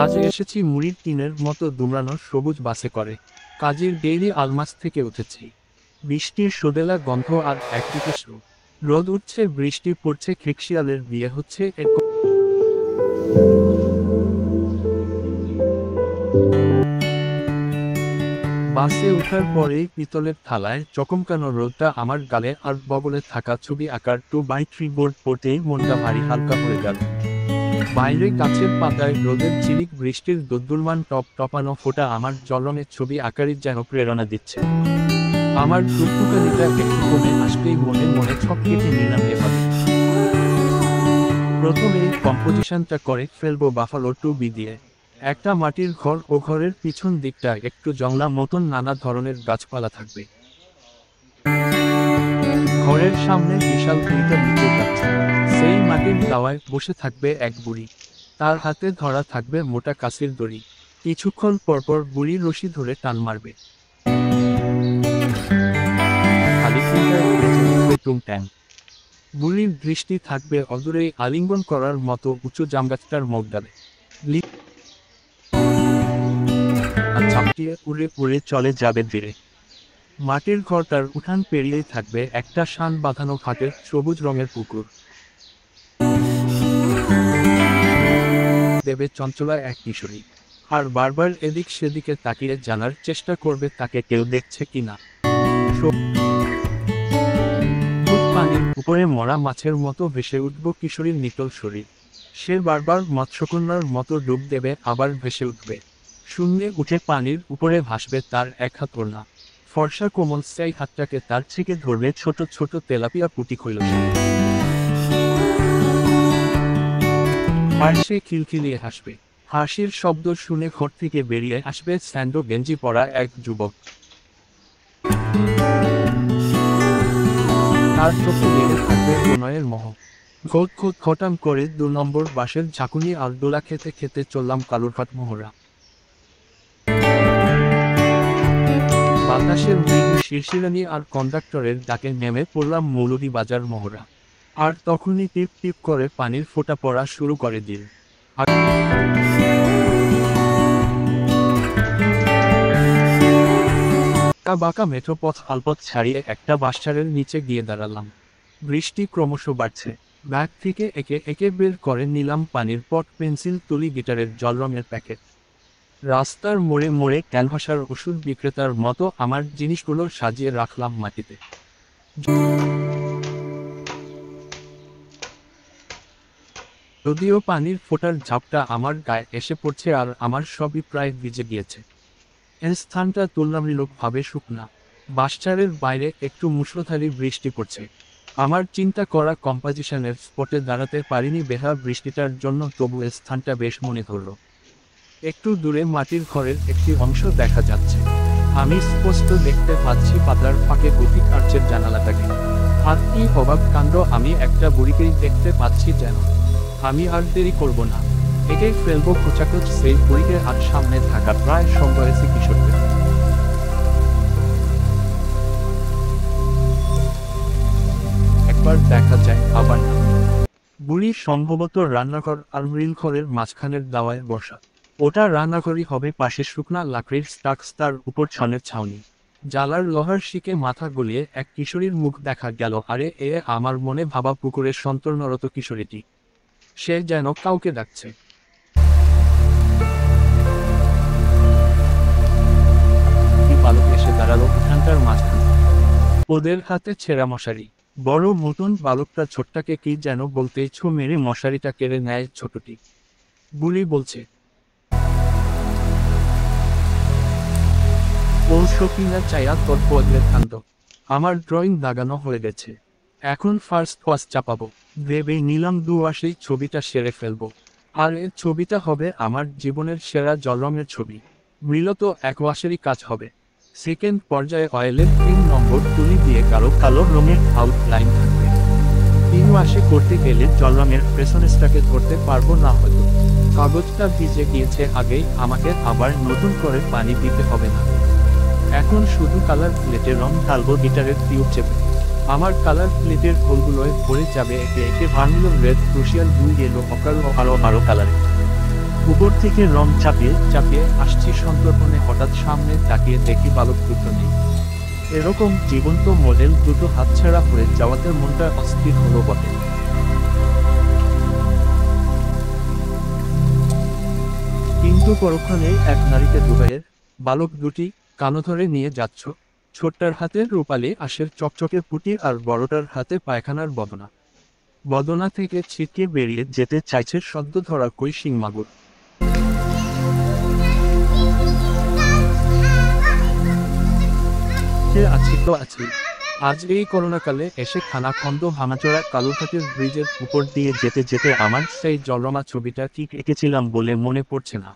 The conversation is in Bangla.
আজ এসেছি মুড়ির টিনের মতো দুমড়ানো সবুজ বাসে করে। কাজের ডেইলি আলমাস থেকে উঠেছি। বৃষ্টির সোদেলা গন্ধ আর একদিকে রোদ উঠছে, বৃষ্টি পড়ছে, খিকশিয়ালের বিয়ে হচ্ছে। বাসে ওঠার পরেই পিতলের থালায় চকমকানো রোদটা আমার গালে আর বগলে থাকা ছবি আঁকার 2x3 বোর্ড পড়তেই মনটা ভারী হালকা হয়ে গেল। বাইরে গাছের পাতায় রোদের চিলিক, বৃষ্টির দোদ্দুলমান টপ টপানো ফোঁটা আমার জলরঙের ছবি আঁকারই যেন প্রেরণা দিচ্ছে। আমার টুকটুকানিটা একটু কমে আসতেই মনে মনে ছক কেটে নিলাম এভাবে। প্রথমে কম্পোজিশনটা করে ফেলবো বাফালো 2B দিয়ে। একটা মাটির ঘর, ও ঘরের পিছন দিকটা একটু জংলা মতন নানা ধরনের গাছপালা থাকবে। ঘরের সামনে বিশাল দুইটা নিচে গাছ। সেই মাটির দাওয়ায় বসে থাকবে এক বুড়ি, তার হাতে ধরা থাকবে মোটা কাঁচির দড়ি। কিছুক্ষণ পরপর বুড়ি রশি ধরে টান মারবে। বুড়ির দৃষ্টি থাকবে অদূরেই আলিঙ্গন করার মতো উঁচু জামগাছটার মগডালে। ঝাপটিয়ে উড়ে উড়ে চলে যাবে ধীরে। মাটির ঘরটার উঠান পেরিয়েই থাকবে একটা শান বাঁধানো ঘাটের সবুজ রঙের পুকুর। দেবে চঞ্চলা এক কিশোরী, আর বারবার এদিক সেদিকে তাকিয়ে জানার চেষ্টা করবে তাকে কেউ দেখছে কিনা। পানির উপরে মরা মাছের মতো ভেসে উঠব কিশোরীর নিটল শরীর। সে বারবার মৎস্যকন্যার মতো ডুব দেবে, আবার ভেসে উঠবে। শূন্যে উঠে পানির উপরে ভাসবে তার এক হাত ওড়না। ফর্সা কোমল সেই হাতটাকে তার থেকে ধরবে ছোট ছোট তেলাপিয়া পুঁটি খৈল। আর সে খিলখিলিয়ে হাসবে। হাসির শব্দ শুনে ঘর থেকে বেরিয়ে আসবে স্যান্ডো গেঞ্জি পরা এক যুবক। তার চোখে লেগে থাকবে প্রণয়ের মোহ। ঘট ঘট খটাম করে 2 নম্বর বাসের ঝাঁকুনি আর দোলা খেতে খেতে চললাম কালুরঘাট মোহরা। বাতাসের মৃদু শিরশিরানি আর কন্ডাক্টরের ডাকে নেমে পড়লাম মৌলভীবাজার মোহরা। আর তখনই টিপ টিপ করে পানির ফোঁটা পড়া শুরু করে দিল। বাঁকা মেঠো পথ আলপথ ছাড়িয়ে একটা বাসচারের নিচে গিয়ে দাঁড়ালাম। বৃষ্টি ক্রমশ বাড়ছে। ব্যাগ থেকে একে একে বের করে নিলাম পানির পট, পেন্সিল, তুলি, গিটারের জলরঙের প্যাকেট। রাস্তার মোড়ে মোড়ে ক্যানভাসার ওষুধ বিক্রেতার মতো আমার জিনিসগুলো সাজিয়ে রাখলাম মাটিতে। যদিও পানির ফোঁটার ঝাপটা আমার গায়ে এসে পড়ছে আর আমার সবই প্রায় ভিজে গিয়েছে। এই স্থানটা তুলনামূলকভাবে শুকনা। বাসচারের বাইরে একটু মুষলধারে বৃষ্টি পড়ছে। আমার চিন্তা করা কম্পোজিশনের স্পটে দাঁড়াতে পারিনি বেহা বৃষ্টিটার জন্য, তবু এই স্থানটা বেশ মনে ধরল। একটু দূরে মাটির ঘরের একটি অংশ দেখা যাচ্ছে। আমি স্পষ্ট দেখতে পাচ্ছি পাতার ফাঁকে গতিক আর্চের জানালাটাকে। আর কি অবাক কাণ্ড, আমি একটা বুড়িকেই দেখতে পাচ্ছি যেন। আমি আর দেরি করব না, একে ফেলবো খোঁচাখোঁচ সেই বুড়িকে আর সামনে থাকা প্রায় সমবয়সী কিশোরকে। একবার দেখা যায়, আবার না। বুড়ি সম্ভবত রান্নাঘর আলমারির ঘরের মাঝখানের দাওয়ায় বসা। ওটা রান্নাঘরই হবে। পাশে শুকনা লাকড়ির স্টাক্স, তার উপর ছনের ছাউনি। জালার লোহার শিকে মাথা গলিয়ে এক কিশোরীর মুখ দেখা গেল। আরে এ আমার মনে ভাবা পুকুরের সন্তর্ণরত কিশোরীটি। সে যেন কাউকে ডাকছে। বালক এসে দাঁড়ালো উঠানটার মাঝখানে। ওদের হাতে ছেঁড়া মশারি। বড় মতন বালকটা ছোটটাকে কি যেন বলতে ছো মেরে মশারিটা কেড়ে নেয় ছোটটি। বুড়ি বলছে, ও শকিনা চাইয়া তোর বদলে কান্দ। আমার ড্রয়িং দাগানো হয়ে গেছে, এখন ফার্স্ট ওয়াশ চাপাবো ভেবে নিলাম। দুয়াশেই ছবিটা সেরে ফেলবো। আর এর ছবিটা হবে আমার জীবনের সেরা জলরঙের ছবি। মূলত এক ওয়াশেরই কাজ হবে। সেকেন্ড পর্যায়ে অয়েলের 3 নম্বর তুলি দিয়ে কালো কালো রঙের আউটলাইন থাকবে। 3 ওয়াশে করতে গেলে জলরঙের প্রেসনেসটাকে ধরতে পারবো না হয়তো। কাগজটা ভিজে গিয়েছে আগেই, আমাকে আবার নতুন করে পানি দিতে হবে না। এখন শুধু কালার প্লেটে রং ঢালবো গিটারের টিউব চেপে। আমার কালার প্লেটের হোলগুলোয় ভরে যাবে একে একে ভার্মিলন রেড, ক্রুশিয়াল ব্লু, ইয়েলো, অকাল ও আরো কালারে। উপর থেকে রং চাপিয়ে চাপিয়ে আসছি সন্তর্পণে হঠাৎ সামনে তাকিয়ে দেখি বালক দুটো নেই। এরকম জীবন্ত মডেল দুটো হাতছাড়া হয়ে যাওয়াতে মনটা অস্থির হলো বটে। কিন্তু পরক্ষণে এক নারীকে দুবাইয়ের বালক দুটি কানো ধরে নিয়ে যাচ্ছ, ছোটটার হাতে রূপালি আঁশের চকচকে পুঁটি আর বড়টার হাতে পায়খানার বদনা। বদনা থেকে ছিটকে বেরিয়ে যেতে চাইছে সদ্য ধরা কই শিং মাগুর। সে আছি তো আছি। আজ এই করোনাকালে এসে খানাখন্দ ভাঙাচোরা কালুঘাটের ব্রিজের উপর দিয়ে যেতে যেতে আমার সেই জলরমা ছবিটা ঠিক এঁকেছিলাম বলে মনে পড়ছে না।